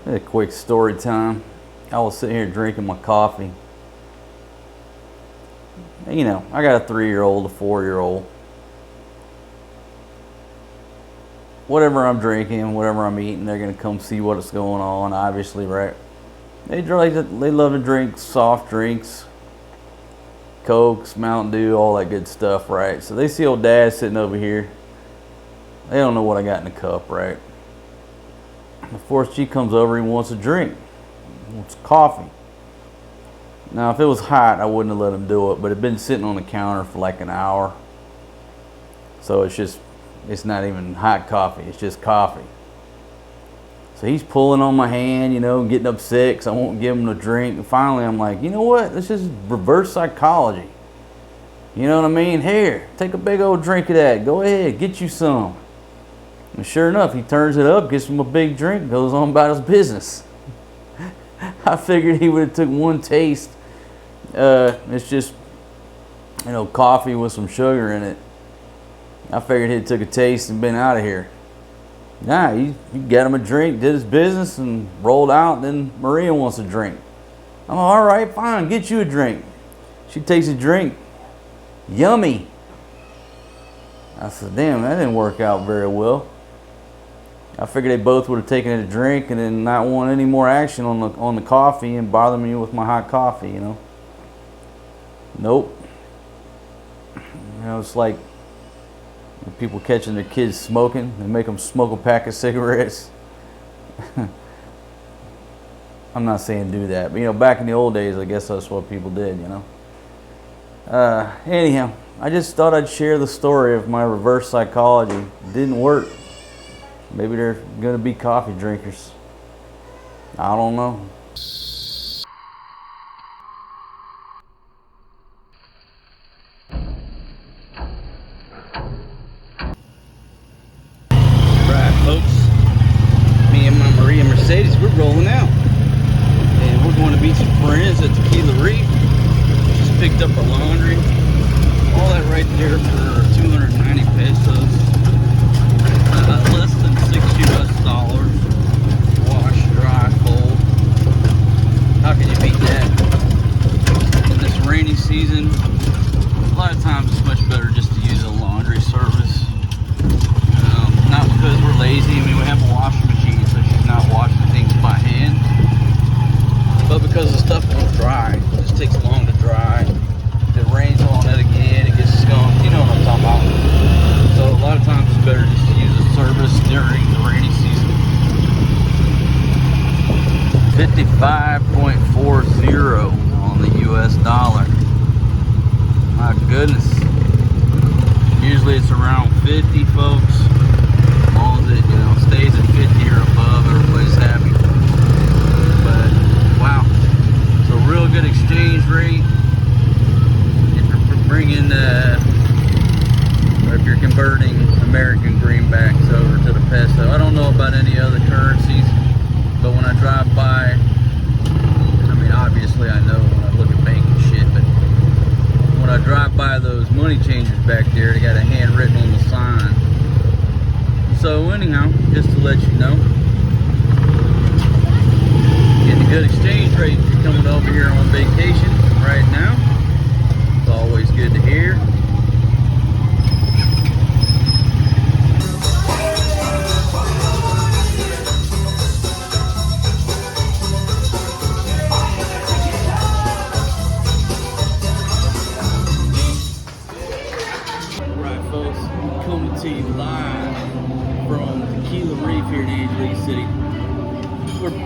A quick story time. I was sitting here drinking my coffee. You know, I got a 3-year-old, a 4-year-old. Whatever I'm drinking, whatever I'm eating, they're gonna come see what's going on. Obviously, right? They love to drink soft drinks, Cokes, Mountain Dew, all that good stuff, right? So they see old Dad sitting over here. They don't know what I got in the cup, right? Of course, she comes over and wants a drink. Wants coffee. Now, if it was hot, I wouldn't have let him do it, but it'd been sitting on the counter for like an hour. So it's not even hot coffee, it's just coffee. So he's pulling on my hand, you know, getting upset because I won't give him the drink. And finally, I'm like, you know what? This is reverse psychology. You know what I mean? Here, take a big old drink of that. Go ahead, get you some. And sure enough, he turns it up, gets him a big drink, goes on about his business. I figured he would have took one taste. It's just, you know, coffee with some sugar in it. I figured he'd took a taste and been out of here. Nah, you got him a drink, did his business, and rolled out. And then Maria wants a drink. I'm like, all right, fine, get you a drink. She takes a drink. Yummy. I said, damn, that didn't work out very well. I figured they both would have taken a drink and then not want any more action on the coffee and bother me with my hot coffee, you know. Nope. You know, it's like people catching their kids smoking. They make them smoke a pack of cigarettes. I'm not saying do that, but you know, back in the old days, I guess that's what people did, you know. Anyhow, I just thought I'd share the story of my reverse psychology. It didn't work. Maybe they're gonna be coffee drinkers. I don't know. Right, folks. Me and my Maria Mercedes, we're rolling out. And we're going to meet some friends at Tequila Reef. Just picked up our laundry. All that right there for 290 pesos. Less than $6 US. Wash, dry, fold. How can you beat that? In this rainy season, a lot of times it's much better just to use a laundry service. Not because we're lazy. I mean, we have a washing machine, so she's not washing things by hand. But because the stuff won't dry. It just takes long to dry. If it rains on it again, it gets skunked. You know what I'm talking about. So a lot of times it's better just to use a service during the rainy season. 55.40 on the US dollar. My goodness. Usually it's around 50, folks. As long as it, you know, stays at 50 or above, everybody's happy. But wow, it's a real good exchange rate. If you're bringing or if you're converting American greenbacks over to the peso. I don't know about any other currencies, but when I drive by, I mean, obviously I know when I look at banking shit, but when I drive by those money changers back there, they got a handwritten on the sign. So anyhow, just to let you know, getting a good exchange rate if you're coming over here on vacation right now. It's always good to hear. To you live from Tequila Reef here in Angeles City.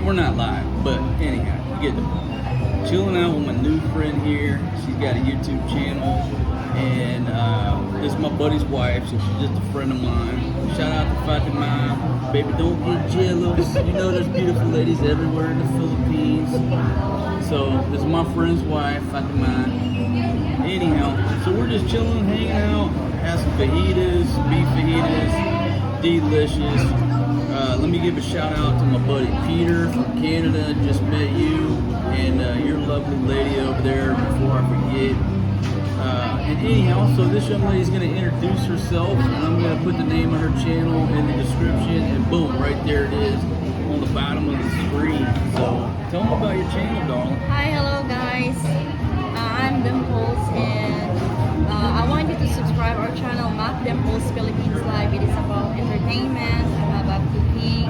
We're not live, but anyhow, you get the point. Chilling out with my new friend here. She's got a YouTube channel, and this is my buddy's wife, so she's just a friend of mine. Shout out to Fatima. Baby, don't get jealous. You know there's beautiful ladies everywhere in the Philippines. So this is my friend's wife, Fatima. Anyhow, so we're just chilling, hanging out. Have some fajitas, beef fajitas, delicious. Let me give a shout out to my buddy Peter from Canada. Just met you and your lovely lady over there before I forget. And anyhow, so this young lady's going to introduce herself, and I'm going to put the name of her channel in the description, and boom, right there it is on the bottom of the screen. Tell them about your channel, darling. Hi, hello guys. I'm Dimples, and I want you to subscribe our channel, Mac Dimples Philippines Live. It is about entertainment, about cooking,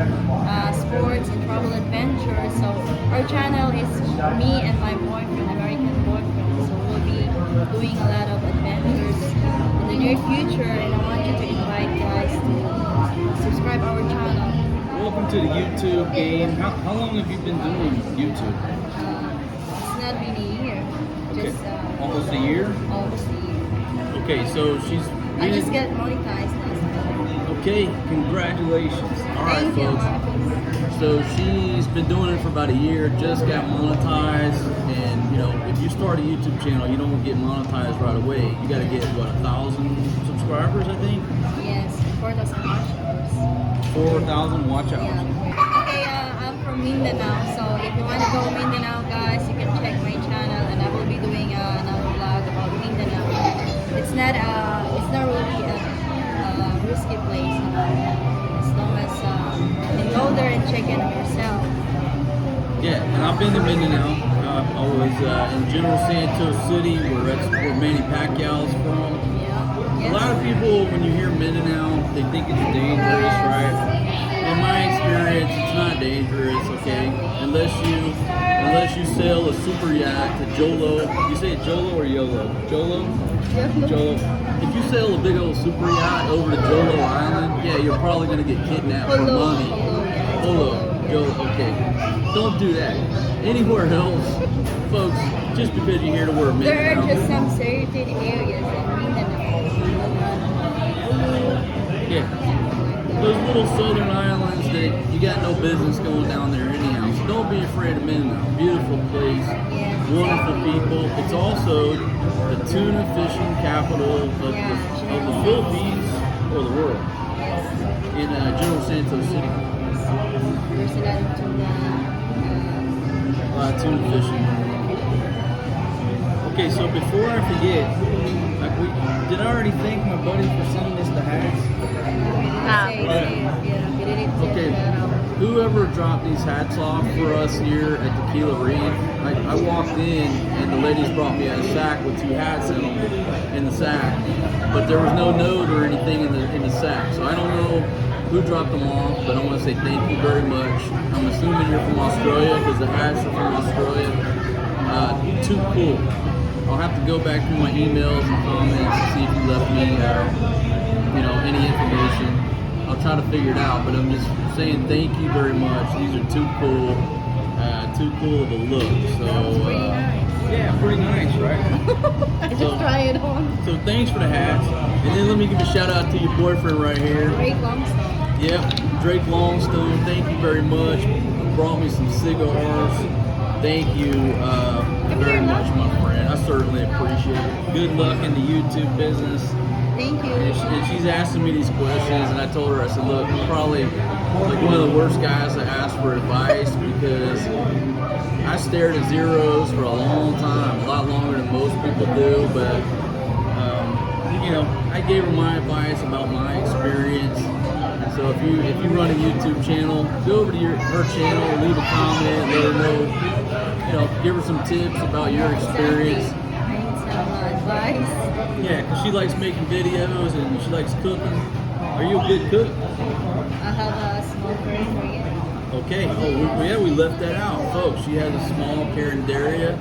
sports, and travel adventures. So our channel is me and my boyfriend, American boyfriend. So we'll be doing a lot of adventures in the near future, and I want you to invite guys to subscribe our channel. Welcome to the YouTube game. How long have you been doing YouTube? It's not been a year. Just Almost a year? almost a year. Okay, so she's I just got monetized last month. Okay, congratulations. All right, Thank you, folks. Marcus. So she's been doing it for about a year, just got monetized, and you know, if you start a YouTube channel, you don't get monetized right away. You got to get what, 1,000 subscribers, I think. Yes, 4,000 watch hours. 4,000 watch hours. Yeah. Okay, I'm from Mindanao, so if you want to go Mindanao, guys, you can check my channel, and I will be doing another vlog about Mindanao. It's not really a risky place, you know, as long as you go there and check it yourself. Yeah, and I've been to Mindanao. I was in General Santos City, where Manny Pacquiao's from. Yeah. Yes. A lot of people, when you hear Mindanao, they think it's dangerous, right? In my experience, it's not dangerous, okay? Unless you sail a super yacht to Jolo. You say Jolo or Yolo? Jolo? Jolo. If you sail a big old super yacht over to Jolo Island, yeah, you're probably gonna get kidnapped for money. Jolo. Okay. Don't do that. Anywhere else, folks, just because you're here to wear Mindanao. There are just some certain areas in Mindanao. Yeah. Those little southern islands that you got no business going down there anyhow. So don't be afraid of Mindanao. Beautiful place, wonderful people. It's also the tuna fishing capital of the Philippines or the world. In General Santos City. There's a lot of Tuna fishing. Okay, so before I forget, did I already thank my buddy for sending us the hats? Okay, whoever dropped these hats off for us here at Tequila Reef, I walked in and the ladies brought me a sack with 2 hats in the sack, but there was no note or anything in the sack, so I don't know who dropped them off, but I want to say thank you very much. I'm assuming you're from Australia because the hats are from Australia. Too cool. I'll have to go back through my emails and comments and see if you left me, any information. I'll try to figure it out, but I'm just saying thank you very much. These are too cool of a look. So yeah, pretty nice, right? I just try it on. So thanks for the hats, and then let me give a shout out to your boyfriend right here. Drake Longstone. Yep, Drake Longstone. Thank you very much. Brought me some cigars. Thank you very much, my friend. I certainly appreciate it. Good luck in the YouTube business. Thank you. And she's asking me these questions, and I told her, I said, look, I'm probably like one of the worst guys to ask for advice because I stared at zeros for a long time, a lot longer than most people do, but I gave her my advice about my experience. So if you run a YouTube channel, go over to her channel, leave a comment, let her know, give her some tips about your experience. I need some advice. Yeah, because she likes making videos and she likes cooking. Are you a good cook? I have a small career. Okay. Oh, we left that out, folks. She has a small carinderia,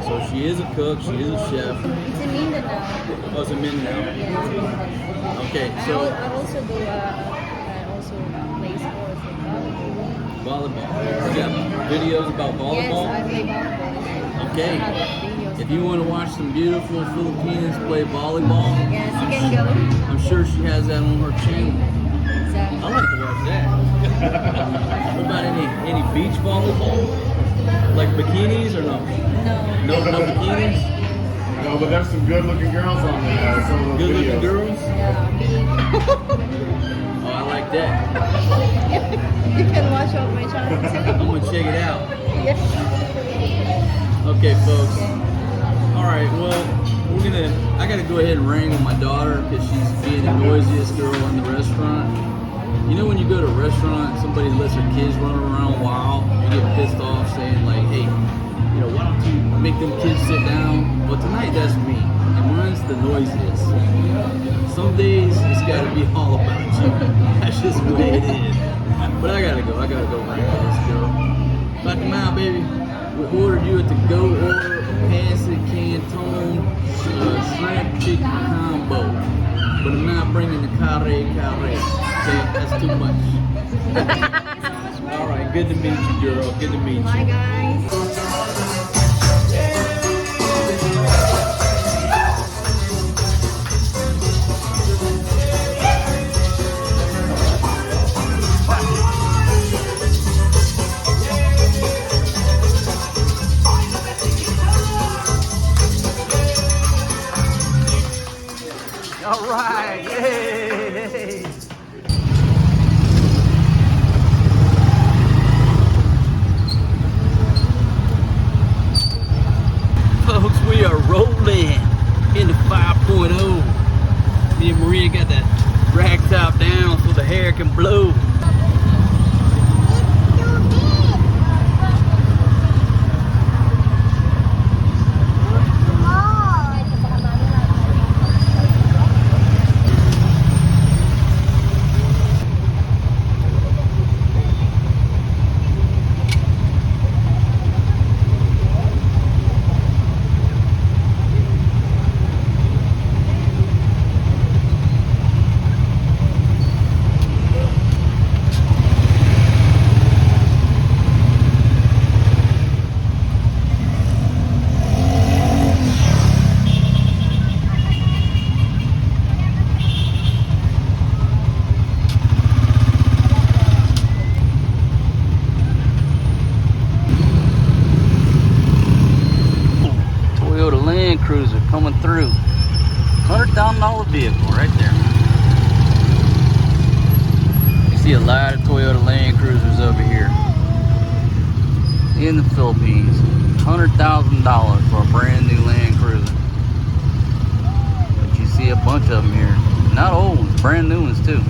so she is a cook. She is a chef. It's in Mindanao. Oh, it's in Mindanao. Yeah, it's in Mindanao. Okay, I so also play sports like volleyball. You got videos about volleyball? Yes, I play volleyball. Okay. I have videos. If you want to watch some beautiful Filipinas play volleyball, Yes, you can go. I'm sure she has that on her channel. Exactly. I like to watch that. What about any beach volleyball? Like bikinis or no? No bikinis? No, but there's some good-looking girls on there. Some of those Good-looking videos. girls? Yeah, Oh, I like that. you can watch on my channel too. I'm gonna check it out. Yes. Okay, folks. All right. Well, I gotta go ahead and wrangle my daughter because she's being the noisiest girl in the restaurant. You know when you go to a restaurant and somebody lets their kids run around wild, you get pissed off saying like, you know, why don't you make them kids sit down? But tonight that's me, and mine's the noisiest. Some days it's gotta be all about you. That's just the way it is. But I gotta go back to this girl. About the mile, baby. We ordered you at the go order acid canton shrimp chicken combo. But I'm not bringing the carre. Okay, that's too much. All right, good to meet you, girl. Good to meet you. Bye, guys. All right, yay! Folks, we are rolling into 5.0. Me and Maria got that rag top down so the hair can blow. Land Cruiser coming through. $100,000 vehicle right there. You see a lot of Toyota Land Cruisers over here in the Philippines. $100,000 for a brand new Land Cruiser. But you see a bunch of them here. Not old ones, brand new ones too.